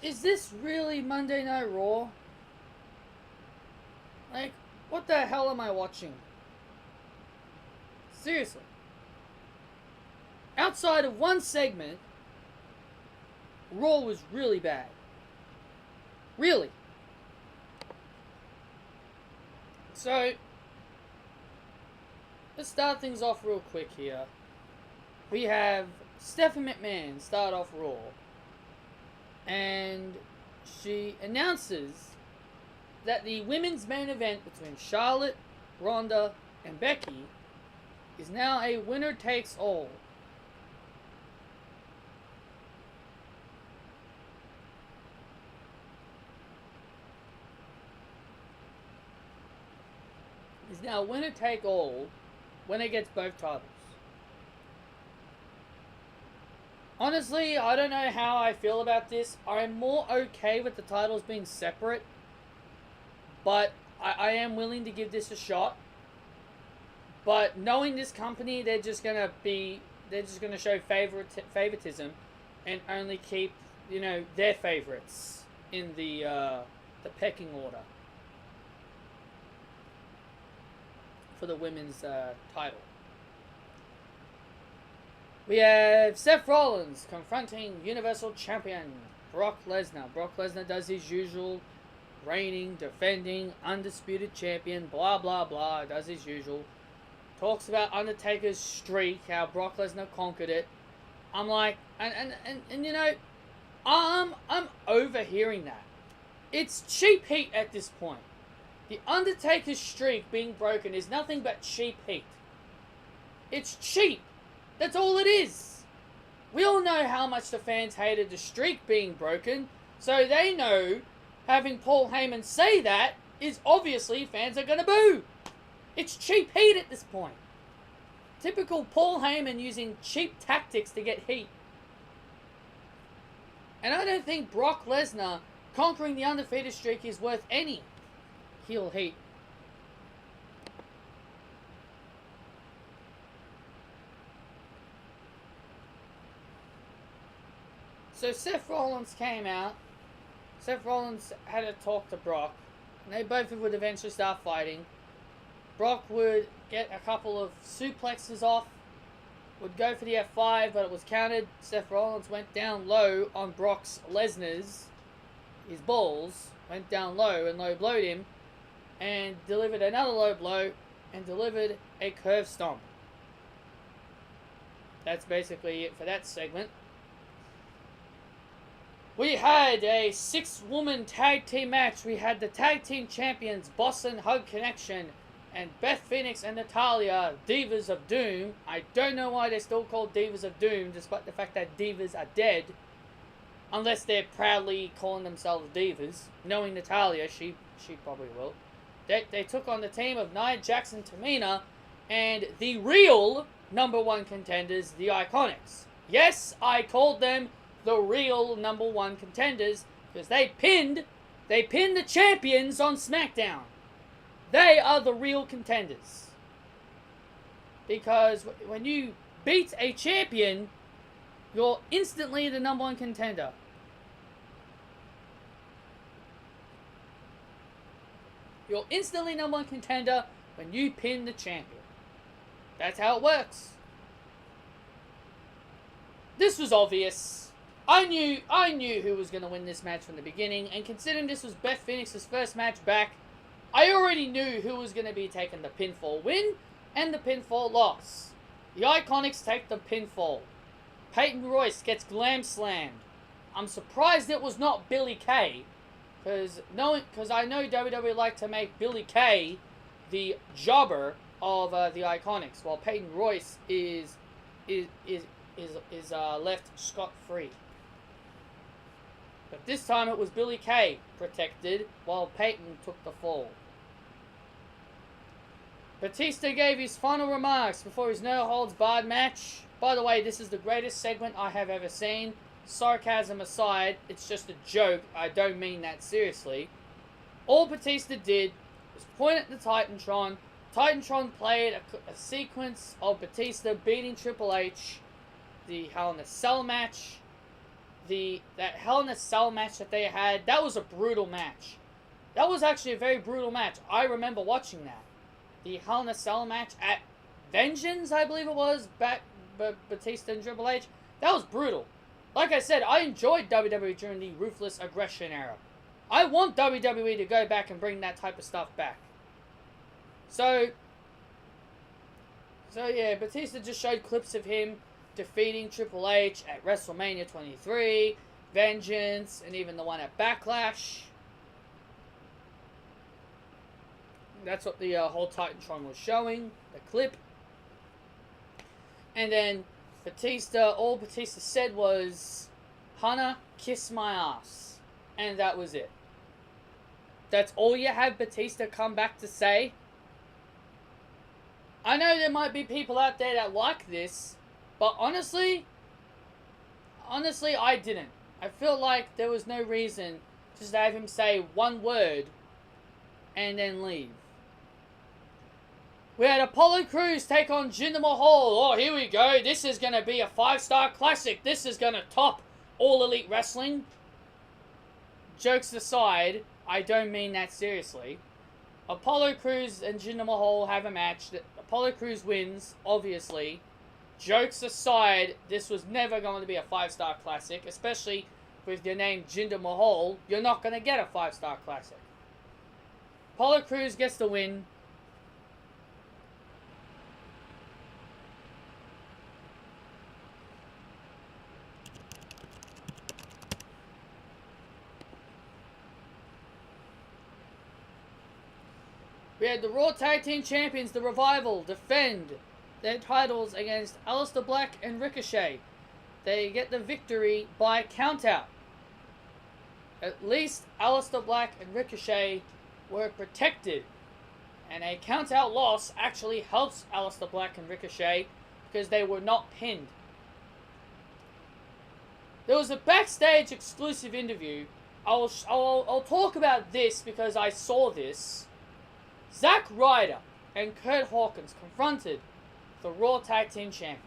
is this really Monday Night Raw? Like, what the hell am I watching? Seriously. Outside of one segment, Raw was really bad. Really. So, let's start things off real quick here. We have Stephanie McMahon start off Raw. And she announces that the women's main event between Charlotte, Ronda, and Becky is now a winner takes all. Is now winner take all when it gets both titles. Honestly, I don't know how I feel about this. I'm more okay with the titles being separate, but I am willing to give this a shot. But knowing this company, they're just gonna show favoritism and only keep, their favorites in the pecking order for the women's title. We have Seth Rollins confronting Universal Champion Brock Lesnar. Brock Lesnar does his usual reigning, defending, undisputed champion, blah blah blah, does his usual. Talks about Undertaker's streak, how Brock Lesnar conquered it. I'm like, and I'm overhearing that. It's cheap heat at this point. The Undertaker's streak being broken is nothing but cheap heat. It's cheap. That's all it is. We all know how much the fans hated the streak being broken, so they know having Paul Heyman say that is obviously fans are going to boo. It's cheap heat at this point. Typical Paul Heyman using cheap tactics to get heat. And I don't think Brock Lesnar conquering the undefeated streak is worth any heel heat. So Seth Rollins came out. Seth Rollins had a talk to Brock. And they both would eventually start fighting. Brock would get a couple of suplexes off. Would go for the F5, but it was countered. Seth Rollins went down low on Brock Lesnar's. His balls went down low and low blowed him. And delivered another low blow. And delivered a curve stomp. That's basically it for that segment. We had a 6-woman tag team match. We had the tag team champions, Boss and Hug Connection, and Beth Phoenix and Natalya, Divas of Doom. I don't know why they're still called Divas of Doom, despite the fact that Divas are dead. Unless they're proudly calling themselves Divas. Knowing Natalya, she probably will. They took on the team of Nia Jackson, Tamina, and the real #1 contenders, the Iconics. Yes, I called them the real #1 contenders because they pinned the champions on Smackdown. They are the real contenders. Because when you beat a champion, you're instantly the #1 contender. You're instantly #1 contender when you pin the champion. That's how it works. This was obvious. I knew who was going to win this match from the beginning, and considering this was Beth Phoenix's first match back, I already knew who was going to be taking the pinfall win and the pinfall loss. The Iconics take the pinfall. Peyton Royce gets glam slammed. I'm surprised it was not Billy Kay, because I know WWE like to make Billy Kay the jobber of the Iconics, while Peyton Royce is left scot-free. But this time it was Billy Kay protected, while Peyton took the fall. Batista gave his final remarks before his no-holds-barred match. By the way, this is the greatest segment I have ever seen. Sarcasm aside, it's just a joke. I don't mean that seriously. All Batista did was point at the Titantron. Titantron played a sequence of Batista beating Triple H, the Hell in a Cell match, that Hell in a Cell match that they had, that was a brutal match. That was actually a very brutal match. I remember watching that. The Hell in a Cell match at Vengeance, I believe it was, Batista and Triple H. That was brutal. Like I said, I enjoyed WWE during the Ruthless Aggression era. I want WWE to go back and bring that type of stuff back. So yeah, Batista just showed clips of him defeating Triple H at WrestleMania 23, Vengeance, and even the one at Backlash. That's what the whole Titantron was showing, the clip. And then Batista, all Batista said was, "Hunter, kiss my ass." And that was it. That's all you have Batista come back to say? I know there might be people out there that like this, but honestly, I didn't. I feel like there was no reason just to have him say one word and then leave. We had Apollo Crews take on Jinder Mahal. Oh, here we go. This is going to be a 5-star classic. This is going to top All Elite Wrestling. Jokes aside, I don't mean that seriously. Apollo Crews and Jinder Mahal have a match. Apollo Crews wins, obviously. Jokes aside, this was never going to be a 5-star classic, especially with your name Jinder Mahal. You're not going to get a 5-star classic. Apollo Crews gets the win. We had the Raw Tag Team Champions, the Revival, defend their titles against Aleister Black and Ricochet. They get the victory by countout. At least Aleister Black and Ricochet were protected. And a countout loss actually helps Aleister Black and Ricochet because they were not pinned. There was a backstage exclusive interview. I'll talk about this because I saw this. Zack Ryder and Kurt Hawkins confronted the Raw Tag Team Champions.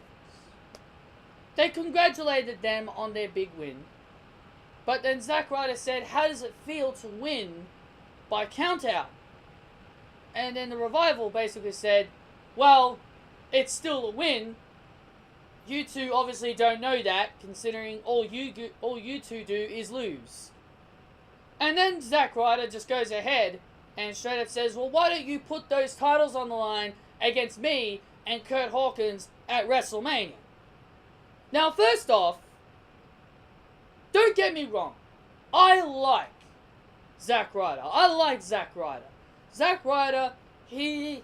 They congratulated them on their big win. But then Zack Ryder said, "How does it feel to win by countout?" And then the Revival basically said, "Well, it's still a win. You two obviously don't know that, considering all you two do is lose." And then Zack Ryder just goes ahead and straight up says, "Well, why don't you put those titles on the line against me and Kurt Hawkins at WrestleMania?" Now, first off, don't get me wrong. I like Zack Ryder. Zack Ryder, he's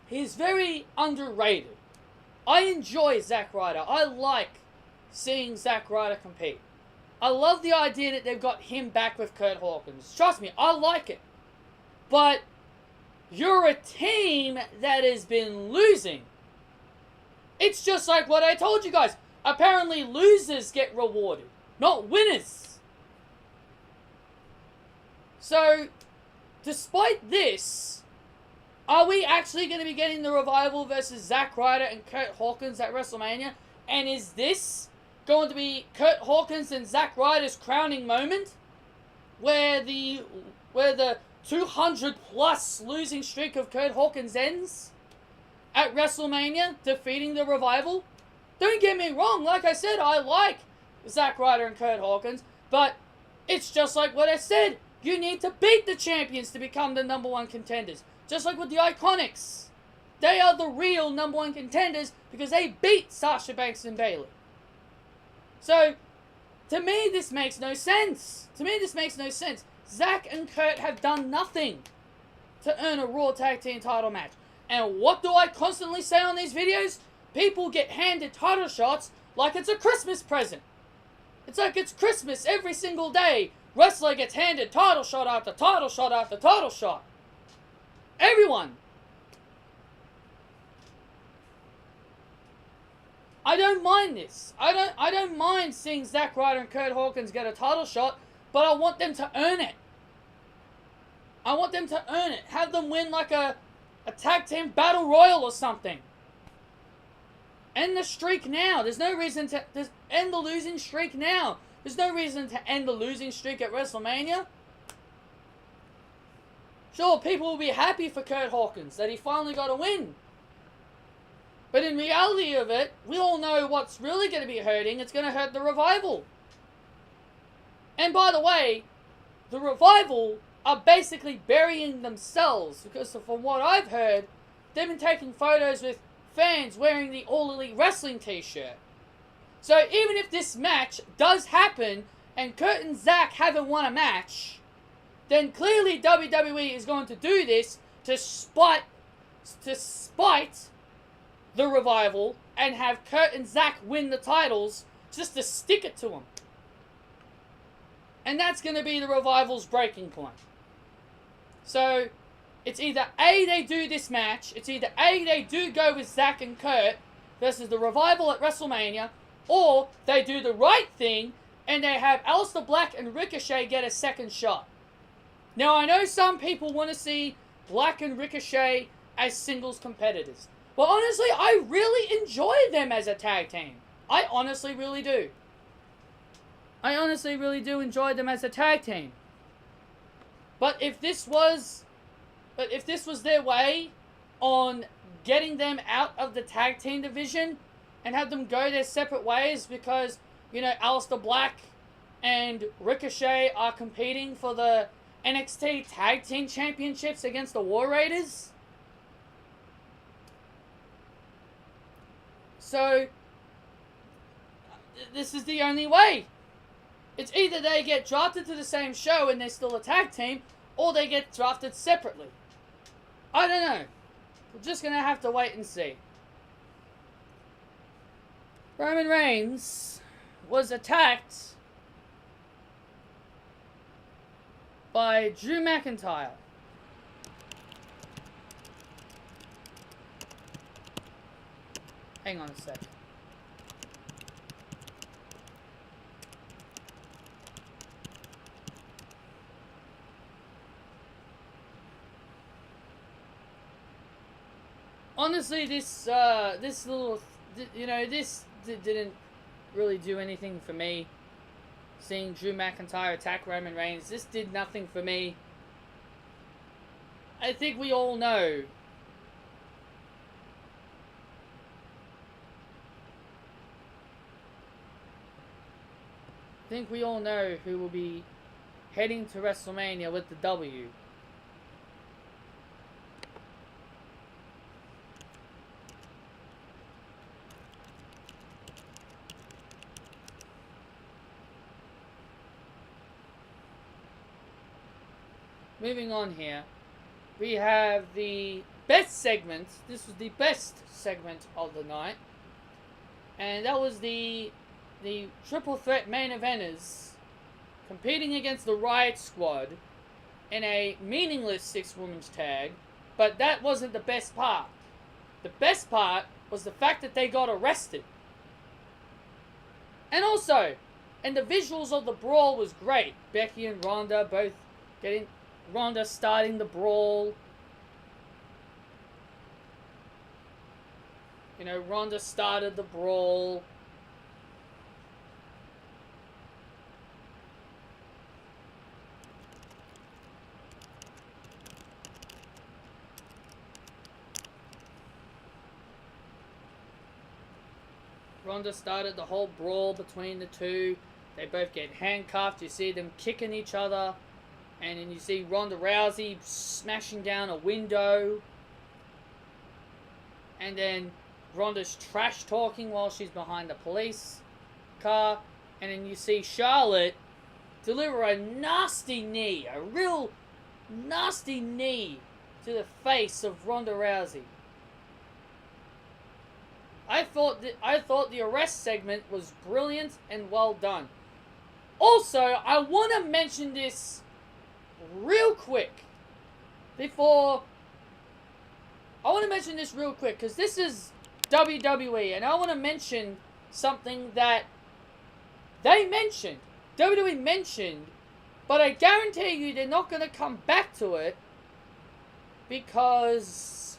very underrated. I enjoy Zack Ryder. I like seeing Zack Ryder compete. I love the idea that they've got him back with Kurt Hawkins. Trust me, I like it. But you're a team that has been losing. It's just like what I told you guys. Apparently losers get rewarded, not winners. So, despite this, are we actually going to be getting the Revival versus Zack Ryder and Kurt Hawkins at WrestleMania? And is this going to be Kurt Hawkins and Zack Ryder's crowning moment? Where the 200 plus losing streak of Kurt Hawkins ends at WrestleMania, defeating the Revival? Don't get me wrong, like I said, I like Zack Ryder and Kurt Hawkins, but it's just like what I said. You need to beat the champions to become the #1 contenders. Just like with the Iconics. They are the real #1 contenders because they beat Sasha Banks and Bayley. So, to me, this makes no sense. Zack and Kurt have done nothing to earn a Raw Tag Team title match. And what do I constantly say on these videos? People get handed title shots like it's a Christmas present. It's like it's Christmas every single day. Wrestler gets handed title shot after title shot after title shot. Everyone. I don't mind this. I don't mind seeing Zack Ryder and Kurt Hawkins get a title shot, but I want them to earn it. Have them win like a tag team battle royal or something. End the streak now. There's no reason to end the losing streak now. There's no reason to end the losing streak at WrestleMania. Sure, people will be happy for Kurt Hawkins that he finally got a win. But in reality of it, we all know what's really going to be hurting. It's going to hurt the Revival. And by the way, the Revival are basically burying themselves. Because from what I've heard, they've been taking photos with fans wearing the All Elite Wrestling t-shirt. So even if this match does happen and Kurt and Zack haven't won a match, then clearly WWE is going to do this to spite the Revival and have Kurt and Zack win the titles just to stick it to them. And that's going to be the Revival's breaking point. So it's either A, they do this match, it's either A, they do go with Zack and Kurt versus the Revival at WrestleMania, or they do the right thing and they have Aleister Black and Ricochet get a second shot. Now, I know some people want to see Black and Ricochet as singles competitors. But honestly, I really enjoy them as a tag team. I honestly really do. I honestly really do enjoy them as a tag team. But if this was their way on getting them out of the tag team division and have them go their separate ways because, you know, Aleister Black and Ricochet are competing for the NXT Tag Team Championships against the War Raiders. So, this is the only way. It's either they get drafted to the same show and they're still a tag team, or they get drafted separately. I don't know. We're just going to have to wait and see. Roman Reigns was attacked by Drew McIntyre. Hang on a sec. Honestly, this didn't really do anything for me. Seeing Drew McIntyre attack Roman Reigns, this did nothing for me. I think we all know. I think we all know who will be heading to WrestleMania with the W. Moving on here, we have the best segment. This was the best segment of the night. And that was the triple threat main eventers competing against the Riot Squad in a meaningless 6-women's tag. But that wasn't the best part. The best part was the fact that they got arrested. And also, and the visuals of the brawl was great. Becky and Ronda both getting... Ronda starting the brawl. You know, Ronda started the brawl. Ronda started the whole brawl between the two. They both get handcuffed. You see them kicking each other. And then you see Ronda Rousey smashing down a window. And then Ronda's trash talking while she's behind the police car. And then you see Charlotte deliver a nasty knee. A real nasty knee to the face of Ronda Rousey. I thought the arrest segment was brilliant and well done. Also, I want to mention this real quick before I want to mention this real quick because this is WWE and I want to mention something that they mentioned, WWE mentioned, but I guarantee you they're not going to come back to it because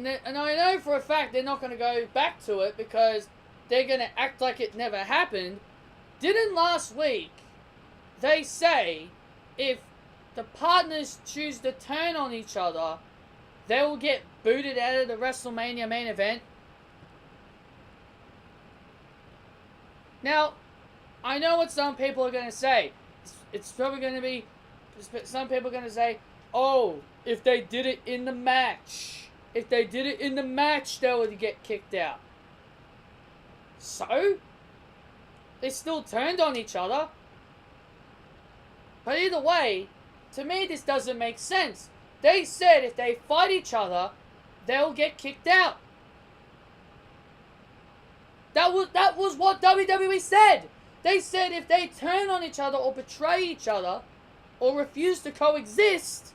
and I know for a fact they're not going to go back to it because they're going to act like it never happened. Didn't last week they say if the partners choose to turn on each other, they will get booted out of the WrestleMania main event? Now, I know what some people are going to say. It's probably going to be, some people are going to say, oh, if they did it in the match. If they did it in the match, they would get kicked out. So? They still turned on each other. But either way, to me this doesn't make sense. They said if they fight each other, they'll get kicked out. That was what WWE said. They said if they turn on each other or betray each other or refuse to coexist,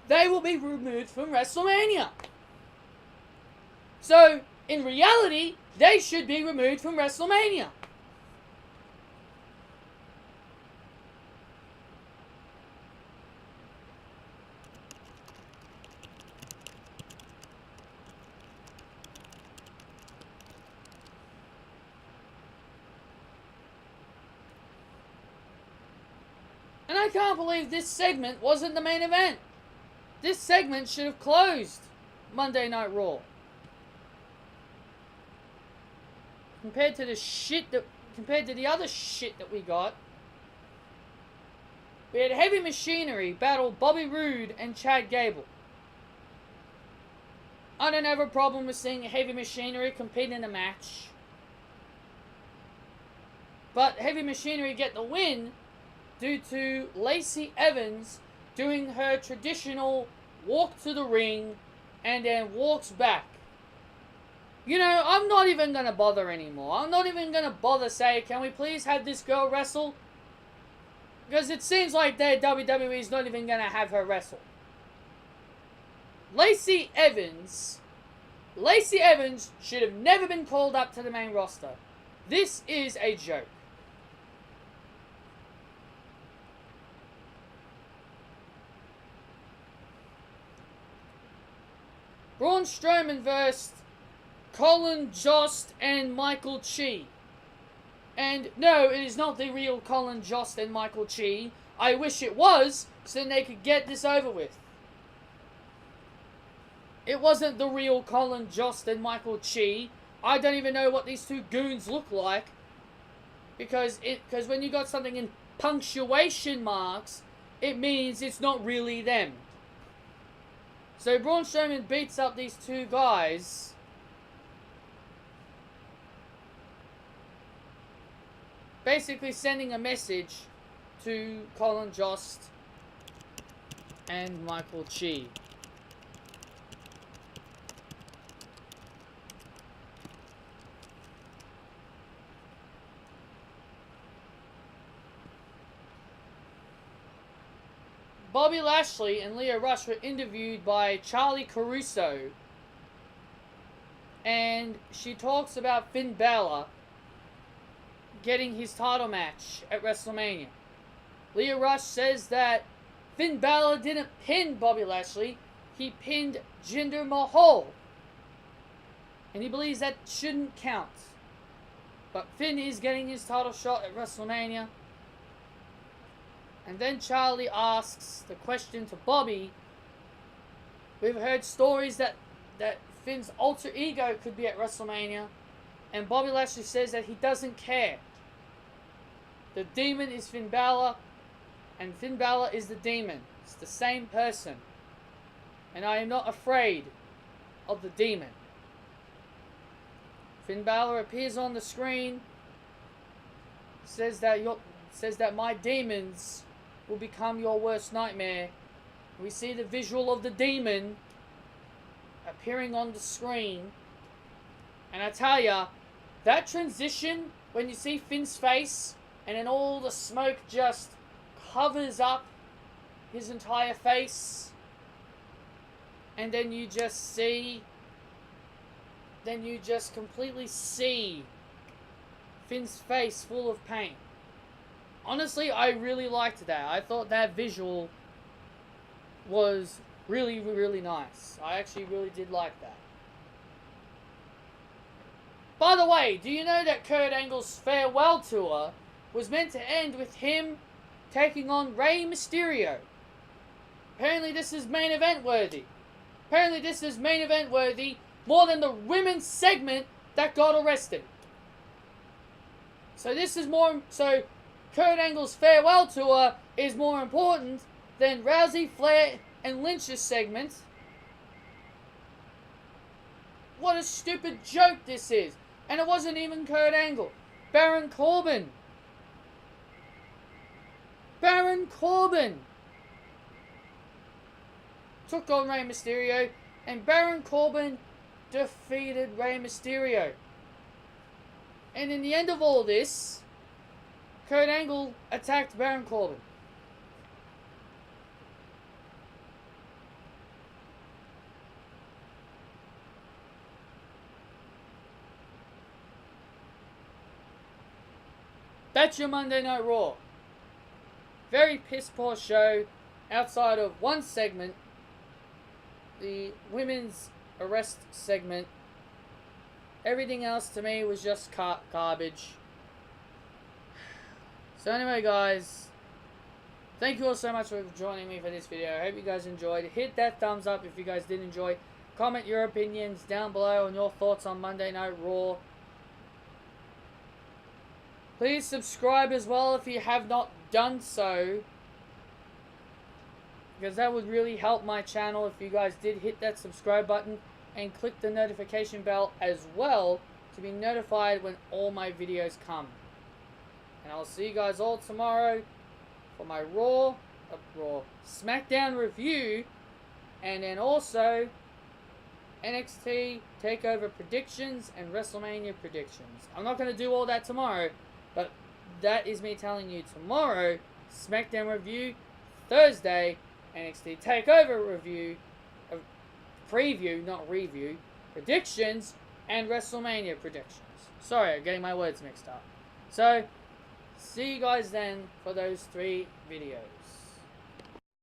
they will be removed from WrestleMania. So, in reality, they should be removed from WrestleMania. And I can't believe this segment wasn't the main event. This segment should have closed Monday Night Raw. Compared to the other shit that we got, we had Heavy Machinery battle Bobby Roode and Chad Gable. I don't have a problem with seeing Heavy Machinery compete in a match. But Heavy Machinery get the win due to Lacey Evans doing her traditional walk to the ring and then walks back. You know, I'm not even going to bother anymore. I'm not even going to bother say, can we please have this girl wrestle? Because it seems like that WWE is not even going to have her wrestle. Lacey Evans should have never been called up to the main roster. This is a joke. Braun Strowman vs. Colin Jost and Michael Chi. And no, it is not the real Colin Jost and Michael Chi. I wish it was, so then they could get this over with. It wasn't the real Colin Jost and Michael Chi. I don't even know what these two goons look like. Because when you got something in punctuation marks, it means it's not really them. So Braun Strowman beats up these two guys. Basically sending a message to Colin Jost and Michael Chi. Bobby Lashley and Lio Rush were interviewed by Charlie Caruso, and she talks about Finn Balor getting his title match at WrestleMania. Lio Rush says that Finn Balor didn't pin Bobby Lashley, he pinned Jinder Mahal, and he believes that shouldn't count. But Finn is getting his title shot at WrestleMania. And then Charlie asks the question to Bobby. We've heard stories that Finn's alter ego could be at WrestleMania. And Bobby Lashley says that he doesn't care. The demon is Finn Balor. And Finn Balor is the demon. It's the same person. And I am not afraid of the demon. Finn Balor appears on the screen. Says that my demons will become your worst nightmare. We see the visual of the demon appearing on the screen. And I tell ya, that transition, when you see Finn's face, and then all the smoke just covers up his entire face, and then you just completely see Finn's face full of pain. Honestly, I really liked that. I thought that visual was really, really nice. I actually really did like that. By the way, do you know that Kurt Angle's farewell tour was meant to end with him taking on Rey Mysterio? Apparently this is main event worthy. Apparently this is main event worthy more than the women's segment that got arrested. So this is more, so Kurt Angle's farewell tour is more important than Rousey, Flair, and Lynch's segment. What a stupid joke this is. And it wasn't even Kurt Angle. Baron Corbin. Baron Corbin took on Rey Mysterio, and Baron Corbin defeated Rey Mysterio. And in the end of all this, Kurt Angle attacked Baron Corbin. That's your Monday Night Raw. Very piss poor show outside of one segment, the women's arrest segment. Everything else to me was just garbage. So anyway guys, thank you all so much for joining me for this video. I hope you guys enjoyed. Hit that thumbs up if you guys did enjoy. Comment your opinions down below on your thoughts on Monday Night Raw. Please subscribe as well if you have not done so, because that would really help my channel if you guys did hit that subscribe button and click the notification bell as well to be notified when all my videos come. And I'll see you guys all tomorrow for my Smackdown review, and then also NXT TakeOver predictions and WrestleMania predictions. I'm not going to do all that tomorrow, but that is me telling you tomorrow, Smackdown review, Thursday, NXT TakeOver review, preview, not review, predictions, and WrestleMania predictions. Sorry, I'm getting my words mixed up. So, see you guys then for those 3 videos.